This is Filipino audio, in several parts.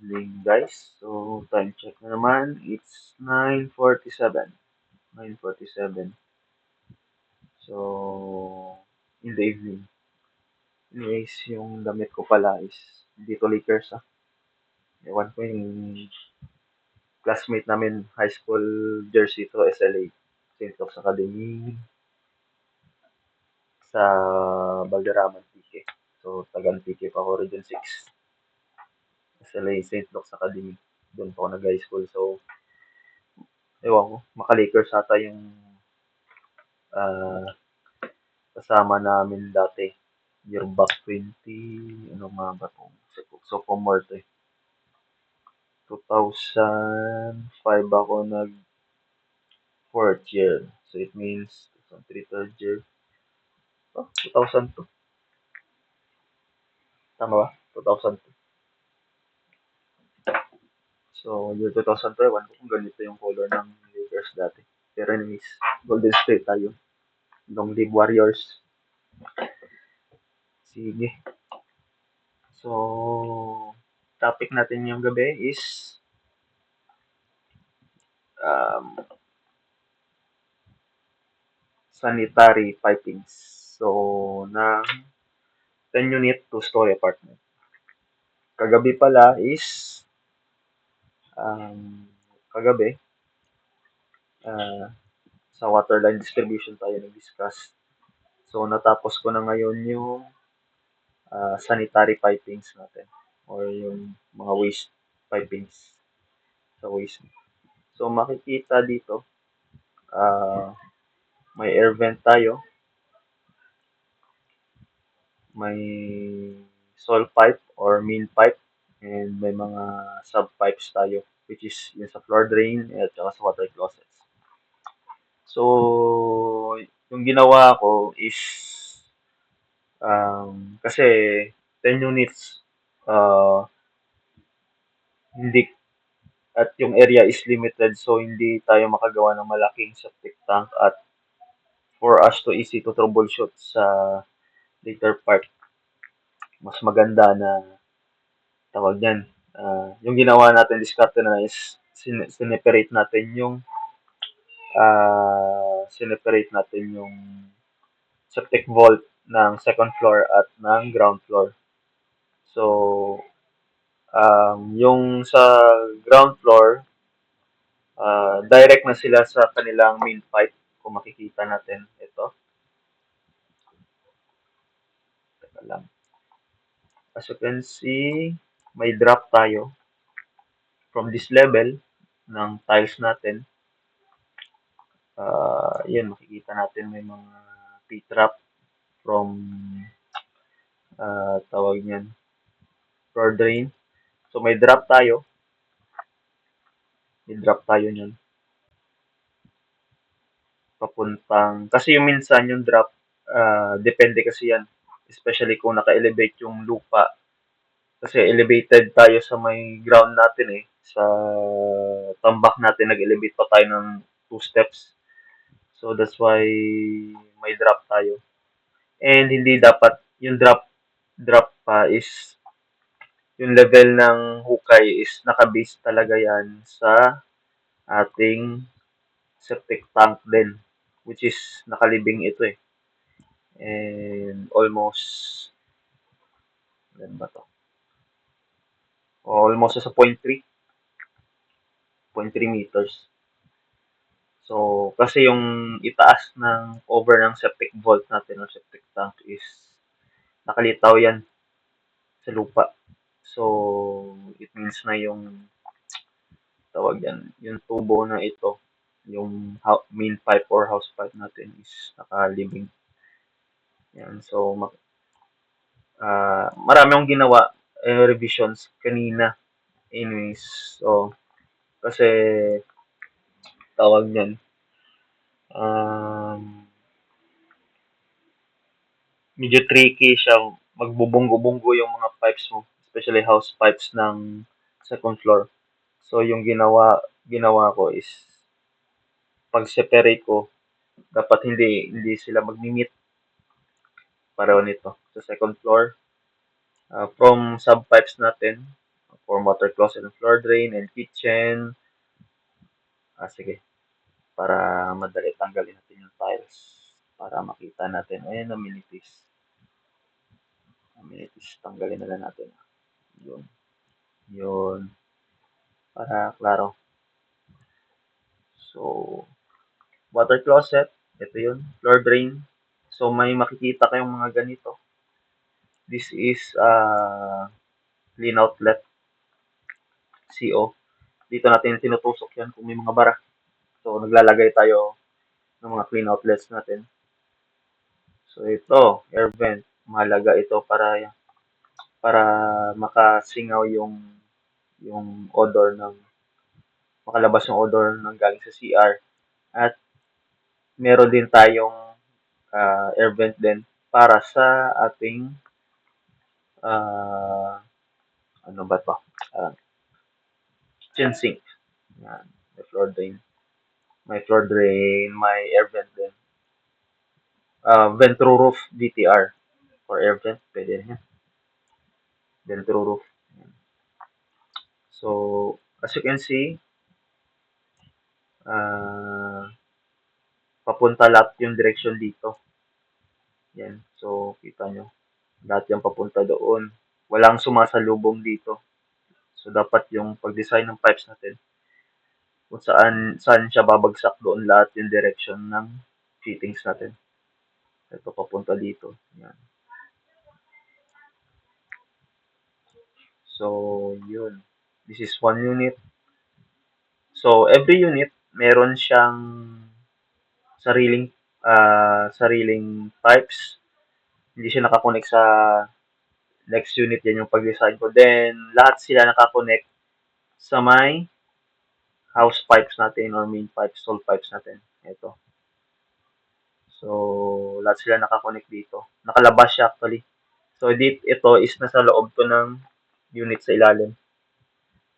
evening, guys. So, time check na naman. It's 9:47. 9:47. So, in the evening. Anyways, yung damit ko pala is dito Lakers, ah. Ewan ko yung classmate namin, high school jersey to SLA. St. Luke's Academy sa Valderraman, PK. So, tagang PK pa ako, Region 6. SLA, St. Luke's Academy. Doon pa ako nag-high school. So, ewan ko, maka-Lakers ata yung ah, kasama namin dati. Year back 20, ano nga ba ito? Sophomore to eh. 2005 ako nag fourth year. So it means 2003 third year. Oh, 2002. Tama ba? 2002. So year 2002, ewan ko kung ganito yung color ng Lakers dati. Pero anyways, Golden State tayo. Long live Warriors. Sige. So, topic natin yung gabi is um, sanitary pipings. So, ng 10-unit two-story apartment. Kagabi pala is kagabi uh, sa water line distribution tayo nag-discuss. So, natapos ko na ngayon yung sanitary pipings natin or yung mga waste pipings sa waste. So, makikita dito, may air vent tayo, may soil pipe or main pipe, and may mga sub-pipes tayo, which is yung sa floor drain at saka sa water closets. So, yung ginawa ko is, kasi 10 units, hindi, at yung area is limited, so hindi tayo makagawa ng malaking septic tank at for us to easy to troubleshoot sa later part, mas maganda na tawag niyan. Yung ginawa natin, diskarte na is sineperate natin yung septic vault ng second floor at ng ground floor. So, yung sa ground floor, direct na sila sa kanilang main pipe. Kung makikita natin ito. Teka lang. As you can see, may drop tayo from this level ng tiles natin. Yun, makikita natin may mga P-trap from tawag niyan, floor drain. So may drop tayo. May drop tayo niyan. Papuntang, kasi yung minsan yung drop, depende kasi yan. Especially kung naka-elevate yung lupa. Kasi elevated tayo sa may ground natin eh. Sa tambak natin, nag-elevate pa tayo ng 2 steps. So that's why may drop tayo. And hindi dapat yung drop pa is yung level ng hukay is nakabase talaga yan sa ating septic tank din, which is nakalibing ito eh. And almost, ano ba to? Almost sa 0.3 meters. So, kasi yung itaas ng over ng septic vault natin, ng septic tank is nakalitaw yan sa lupa. So, it means na yung tawag yan, yung tubo na ito, yung main pipe or house pipe natin is nakalibing. Yan. So, marami akong ginawa revisions kanina. Anyways, so, kasi tawag niyan, medyo tricky siya. Magbubunggo-bunggo yung mga pipes mo, especially house pipes ng second floor. So, yung ginawa ko is, pag-separate ko, dapat hindi sila mag-meet pareho nito sa second floor. From sub-pipes natin, for water closet and floor drain and kitchen. Sige, para madali tanggalin natin yung tiles. Para makita natin. Ayan, amenities. Amenities, tanggalin na lang natin. Yun. Yun. Para klaro. So, water closet. Ito yun. Floor drain. So, may makikita kayong mga ganito. This is clean outlet. CO. Dito natin tinutusok yan kung may mga bara. So, naglalagay tayo ng mga clean outlets natin. So, ito, air vent. Mahalaga ito para makasingaw yung odor makalabas yung odor ng galing sa CR. At meron din tayong air vent din para sa ating ano ba to? Kitchen sink. Yan. May floor drain. May floor drain, may air vent din. Vent through roof DTR for air vent. Pwede rin yan. Vent through roof. Yan. So, as you can see, papunta lahat yung direction dito. Yan. So, kita nyo. Lahat yung papunta doon. Walang sumasalubong dito. So, dapat yung pag-design ng pipes natin, kung saan siya babagsak, doon lahat yung direction ng fittings natin. Ito, papunta dito. Yan. So, yun. This is one unit. So, every unit, meron siyang sariling pipes. Hindi siya nakakonect sa next unit. Yan yung pag-design ko. Then, lahat sila nakakonect sa may house pipes natin or main pipes, stall pipes natin. Ito. So, lahat sila nakakonect dito. Nakalabas siya actually. So, ito is nasa loob to ng unit sa ilalim.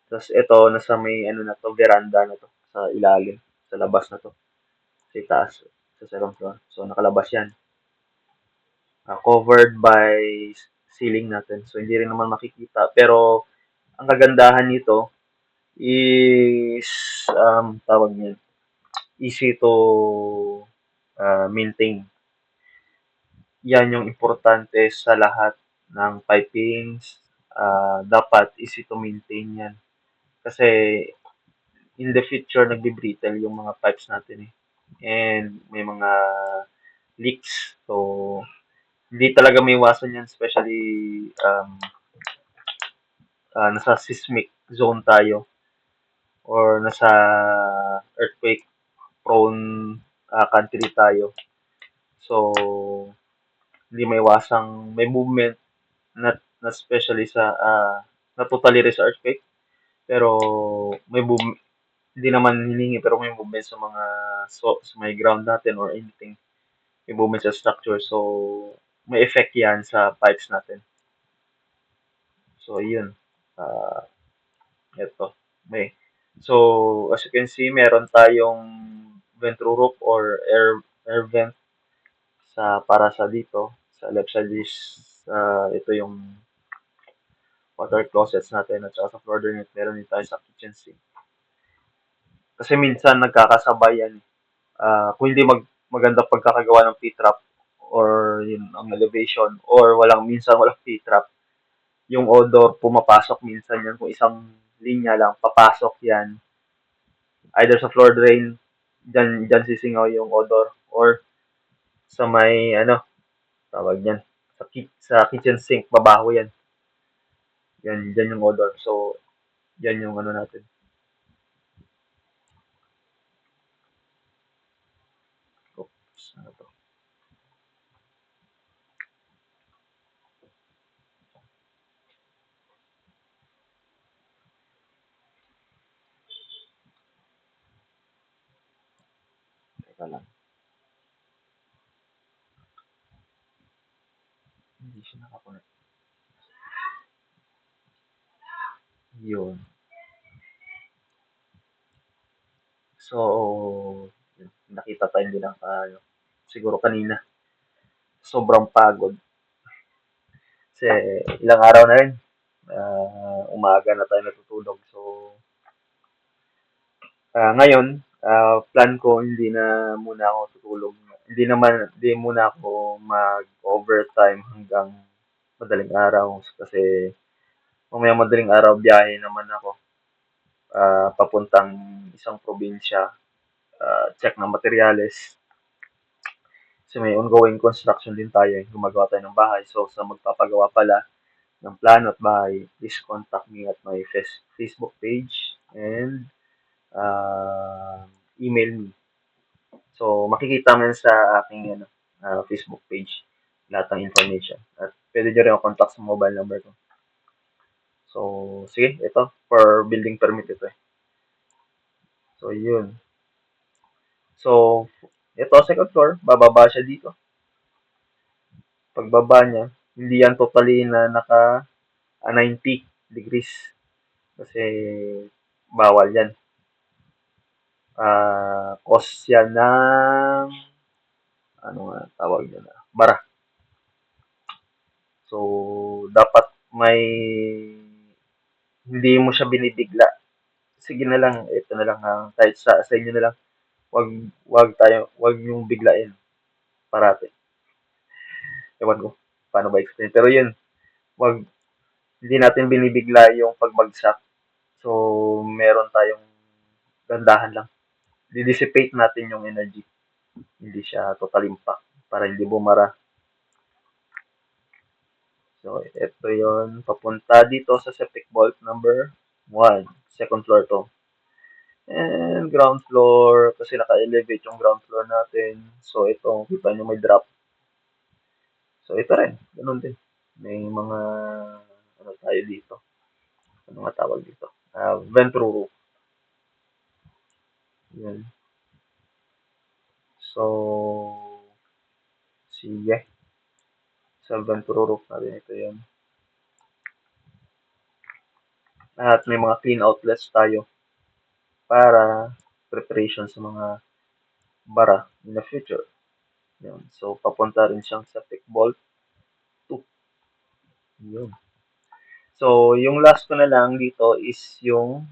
Tapos, ito, nasa may, na to, veranda na to, sa ilalim, sa labas na to. Sa itaas, sa second floor. So, nakalabas yan. Covered by ceiling natin. So, hindi rin naman makikita. Pero, ang kagandahan nito is, tawag niyan, easy to maintain. Yan yung importante sa lahat ng pipings. Dapat easy to maintain yan. Kasi, in the future, nagbe-brittle yung mga pipes natin eh. And may mga leaks. So, hindi talaga may iwasan yan, especially nasa seismic zone tayo or nasa earthquake prone country tayo. So, hindi may iwasang may movement na especially na totally sa earthquake, pero may hindi naman hiningi pero may movement sa may ground natin or anything. May movement sa structure. So, may effect yan sa pipes natin. So, yun. Ito. So, as you can see, meron tayong vent through roof or air vent para sa dito. Sa left side is ito yung water closets natin at saka sa floor drain meron din tayo sa kitchen sink. Kasi minsan nagkakasabay yan. Kung hindi maganda pagkakagawa ng P-trap or yun ang elevation or minsan walang P-trap, yung odor pumapasok minsan yan. Kung isang linya lang, papasok yan. Either sa floor drain, dyan sisingaw yung odor or sa may tawag yan, sa kitchen sink, babaho yan. Dyan yung odor. So, yan yung natin. Oops, ano to? Teka lang. Hindi siya nakakonect. Yun. So, nakita tayo hindi lang siguro kanina. Sobrang pagod. Kasi ilang araw na rin. maaga na tayo natutulog. So, ngayon, plan ko hindi na muna ako tutulog. Hindi muna ako mag-overtime hanggang madaling araw kasi mamaya madaling araw biyahe naman ako papuntang isang probinsya, check ng materyales. Kasi may ongoing construction din tayo, gumagawa tayo ng bahay. So, sa magpapagawa pala ng plano at bahay, please contact me at my Facebook page and email me. So, makikita mo yan sa aking Facebook page, lahat ng information. At pwede nyo rin ako contact sa mobile number ko. So, sige, ito, for building permit ito eh. So, yun. So, ito, second floor, bababa siya dito. Pagbaba niya, hindi yan totally na naka 90 degrees kasi bawal yan. Cause yan ng ano nga tawag nila, bara. So, dapat may hindi mo siya binibigla. Sige na lang, ito na lang kahit sa inyo na lang. Wag yung biglain parati. Ewan ko paano ba explain. Pero yun, wag hindi natin binibigla yung pagbagsak. So, meron tayong gandahan lang. Dissipate natin yung energy. Hindi siya total impact para hindi bumara. So, ito yon papunta dito sa septic vault number 1. Second floor to. And ground floor, kasi naka-elevate yung ground floor natin. So, ito, kita nyo may drop. So, ito rin. Ganun din. May mga, ano tayo dito. Ano nga tawag dito? Ventro roof. Yan. So, sige. Sa ventro roof natin ito yan. At may mga clean outlets tayo para preparation sa mga bara in the future. Yan. So, papunta rin siyang septic vault 2. Yun. So, yung last ko na lang dito is yung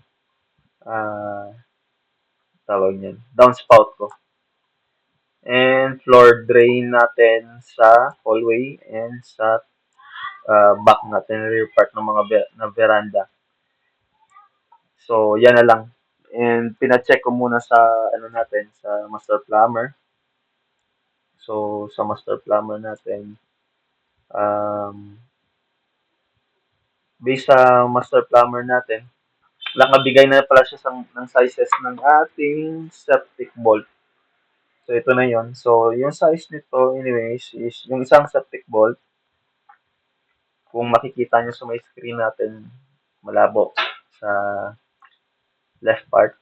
tawag niyan, downspout ko. And floor drain natin sa hallway and sa back natin, rear part ng mga na veranda. So, yan na lang. And pina-check ko muna sa ano natin, sa master plumber. So, sa master plumber natin, based sa master plumber natin, nakabigay na pala siya ng sizes ng ating septic vault. So, ito na yon. So, yung size nito, anyways, is yung isang septic vault, kung makikita nyo sa may screen natin, malabo sa left part,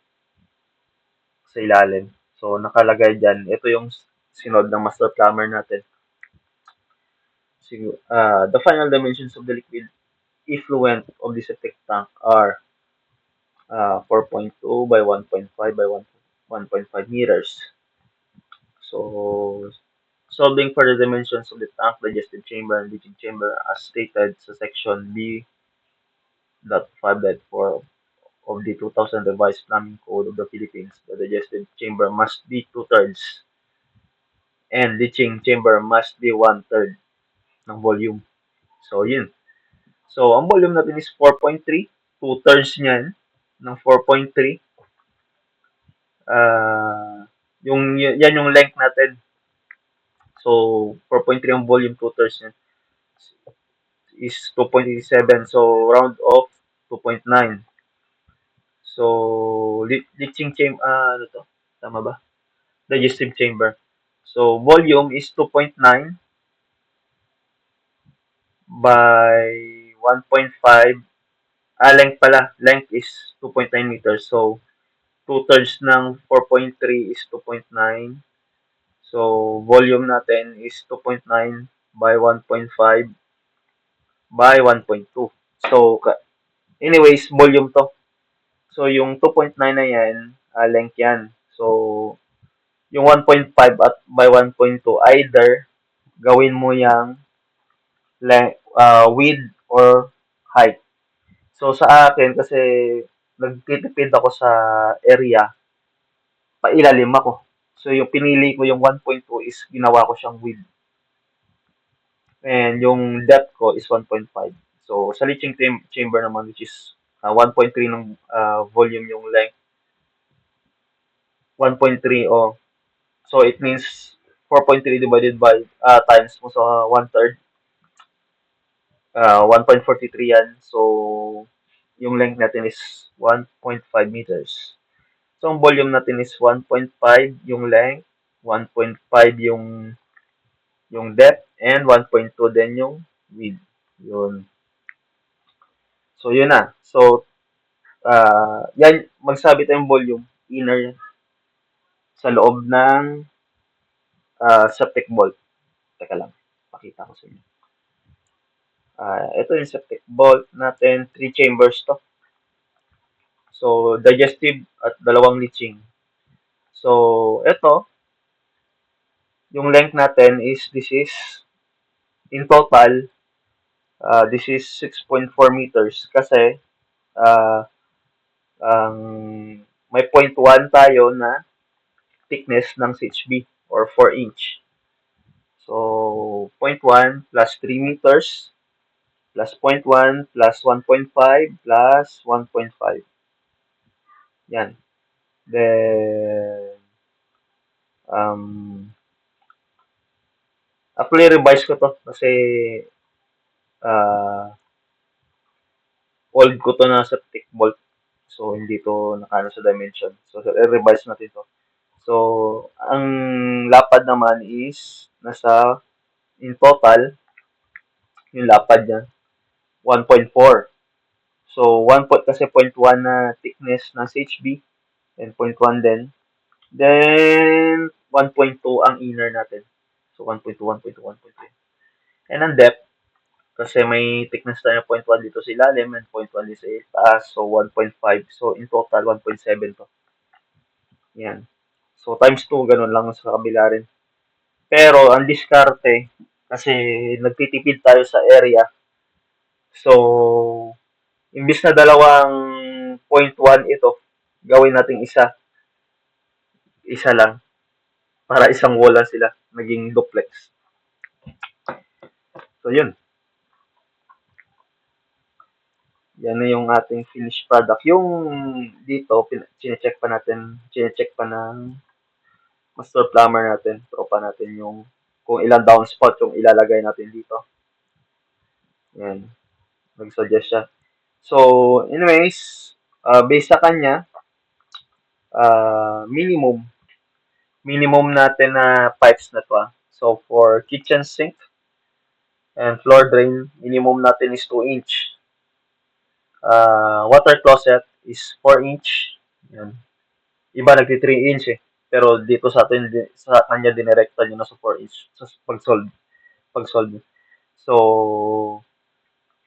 sa ilalim. So, nakalagay dyan. Ito yung sinod ng master plumber natin. The final dimensions of the liquid effluent of the septic tank are 4.2 by 1.5 by 1.5 meters. So, solving for the dimensions of the tank, digestive chamber, and leaching chamber as stated sa section B.5.4 of the 2000 Revised Plumbing Code of the Philippines, the digestive chamber must be 2/3 and leaching chamber must be 1/3 ng volume. So, yun. So, ang volume natin is 4.3. 2/3 niyan ng 4.3. Yan yung length natin. So, 4.3 ang volume, 2/3 niyan is 2.87. So, round off, 2.9. So, leaching chamber, ano to? Tama ba? Digestive chamber. So, volume is 2.9 by 1.5. Length pala. Length is 2.9 meters. So, 2/3 ng 4.3 is 2.9. So, volume natin is 2.9 by 1.5 by 1.2. So, anyways, volume to. So, yung 2.9 na yan, length yan. So, yung 1.5 at by 1.2, either gawin mo yung width or height. So, sa akin kasi nagtitipid ako sa area, pailalim ako. So, yung pinili ko yung 1.2 is ginawa ko siyang width. And yung depth ko is 1.5. So, sa leaching chamber naman, which is 1.3 ng volume yung length, 1.3 o so it means 4.3 divided by times mo sa 1/3, 1.43 yan. So, yung length natin is 1.5 meters. So, ang volume natin is 1.5 yung length, 1.5 yung depth, and 1.2 din yung width. Yun. So, yun na. So, yan, magsabi tayong volume, inner sa loob ng septic vault. Teka lang, pakita ko sa inyo. Ito yung septic vault natin, 3 chambers to. So, digestive at dalawang leaching. So, ito, yung length natin is, this is, in total, this is 6.4 meters kasi uh, ang may 0.1 tayo na thickness ng CHB or 4 inch. So, 0.1 plus 3 meters plus 0.1 plus 1.5 plus 1.5. Yan. Then, actually, revise ko to kasi uh, old ko to na septic vault. So, hindi to nakano sa dimension. So, revise natin to. So, ang lapad naman is nasa, in total, yung lapad niya, 1.4. So, 1 point, kasi 0.1 na thickness ng CHB and 0.1 din. Then, 1.2 ang inner natin. So, 1.2, 1.2, 1.2. And ang depth, kasi may thickness tayo 0.1 dito sa ilalim and 0.1 dito sa taas. So, 1.5. So, in total, 1.7 to. Yan. So, times 2, ganun lang sa kabila rin. Pero, ang diskarte, kasi nagtitipid tayo sa area. So, imbis na dalawang 0.1 ito, gawin nating isa. Isa lang. Para isang wall lang sila. Naging duplex. So, yun. Yan na yung ating finished product. Yung dito, chinecheck pa ng master plumber natin, tropa natin yung kung ilang downspout yung ilalagay natin dito. Yan, nag-suggest siya. So, anyways, based sa kanya, minimum natin na pipes na to. So, for kitchen sink and floor drain, minimum natin is 2 inch. Water closet is 4 inch. Yan. Iba nagti 3 inch eh. Pero dito sa atin, sa kanya dinirekta nyo na sa 4 inch sa pag-solve. So,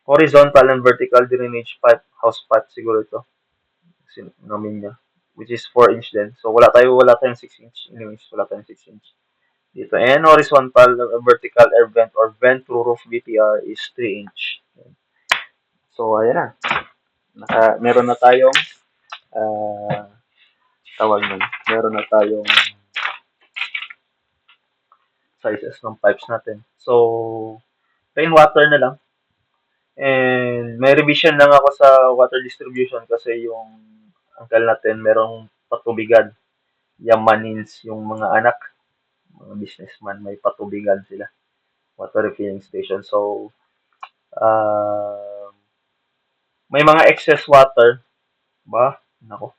horizontal and vertical drainage pipe, house pipe siguro ito. Namin niya. Which is 4 inch din. So, wala tayong 6 inch. Anyways, wala tayong 6 inch. Dito. And horizontal, vertical air vent or vent through roof VTR is 3 inch. So, ayan na. Meron na tayong tawag nun. Meron na tayong sizes ng pipes natin. So, rainwater na lang. And may revision lang ako sa water distribution kasi yung uncle natin merong patubigan. Yamanins yung mga anak, mga businessman, may patubigan sila. Water refilling station. So, may mga excess water. Ba? Nako.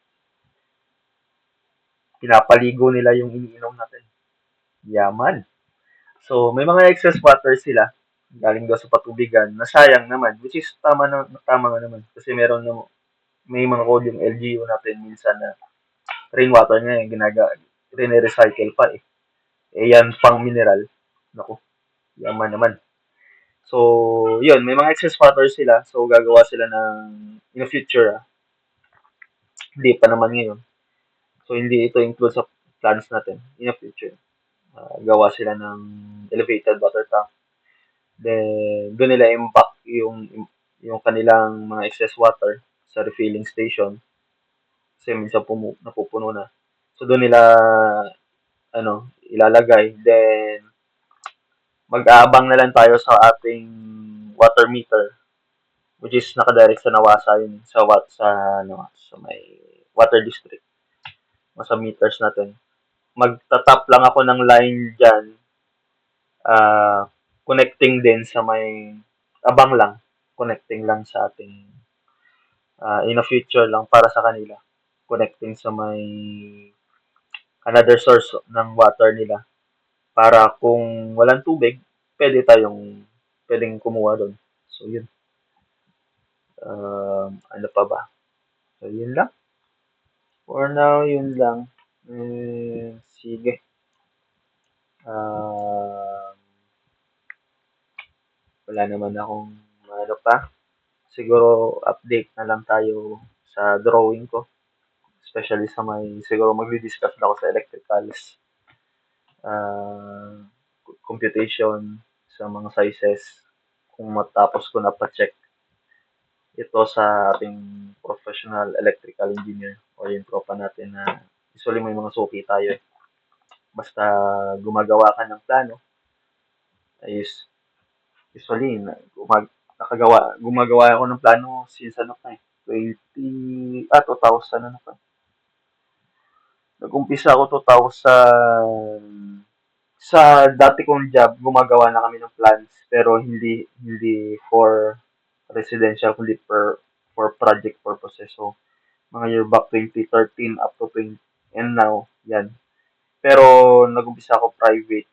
Pinapaligo nila yung iniinom natin. Yaman. So, may mga excess water sila galing daw sa patubigan na sayang naman, which is tama nga naman kasi may mga code yung LGU natin minsan na rainwater nga yung rene-recycle pa eh. Eh yan pang mineral. Naku, yaman naman. So, yun, may mga excess water sila. So, gagawa sila ng, in the future, hindi pa naman ngayon. So, hindi ito include sa plans natin in the future. Gawa sila ng elevated water tank. Then, doon nila impact yung yung kanilang mga excess water sa refilling station kasi minsan napupuno na. So doon nila ilalagay. Then mag-aabang na lang tayo sa ating water meter which is nakadirect sa Nawasa yun sa may water district sa meters natin. Magta-tap lang ako ng line diyan, ah, connecting din sa may abang lang, connecting lang sa ating in a future lang para sa kanila. Connecting sa may another source ng water nila para kung walang tubig, pwedeng kumuha doon. So yun. Ano pa ba? So yun lang. For now, yun lang. Sige. Ah, wala naman akong ano pa. Siguro update na lang tayo sa drawing ko. Especially sa may, siguro magdi-discuss na ako sa electricals. ah, Computation sa mga sizes kung matapos ko na pa-check ito sa ating professional electrical engineer o yung tropa natin na usually may mga suki tayo eh. Basta gumagawa ka ng plano, ayos. Usually, gumagawa ako ng plano since 2000 ano pa. Nag-umpisa ako 2000, sa dati kong job, gumagawa na kami ng plans, pero hindi for residential, kundi for project purposes. So, mga year back 2013 up to 20, and now, yan. Pero, nag-umpisa ako private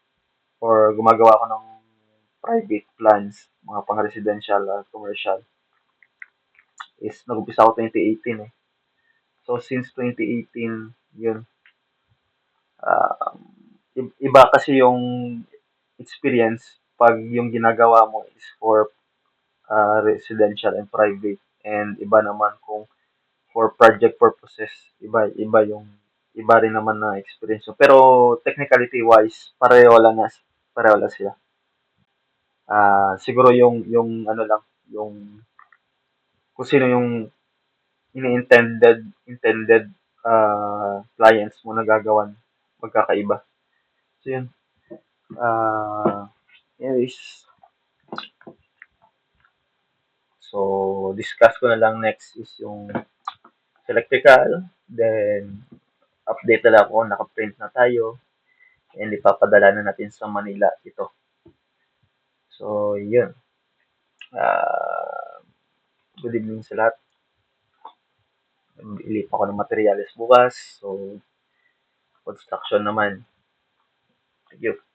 or gumagawa ako ng private plans, mga pang-residential at commercial, is nag-umpisa ako 2018 eh. So, since 2018, yun, ah, iba kasi yung experience pag yung ginagawa mo is for residential and private, and iba naman kung for project purposes, iba rin naman na experience. Pero technicality wise, pareho lang sila. Siguro yung ano lang, yung kung sino yung intended clients mo na gagawan, magkakaiba. So yun. Anyways, so discuss ko na lang next is yung electrical, then update na lang ako, naka-print na tayo, and ipapadala na natin sa Manila ito. So, yun. Uh, Good evening sa lahat. Ilip ako ng materyales bukas. So, construction naman. Thank you.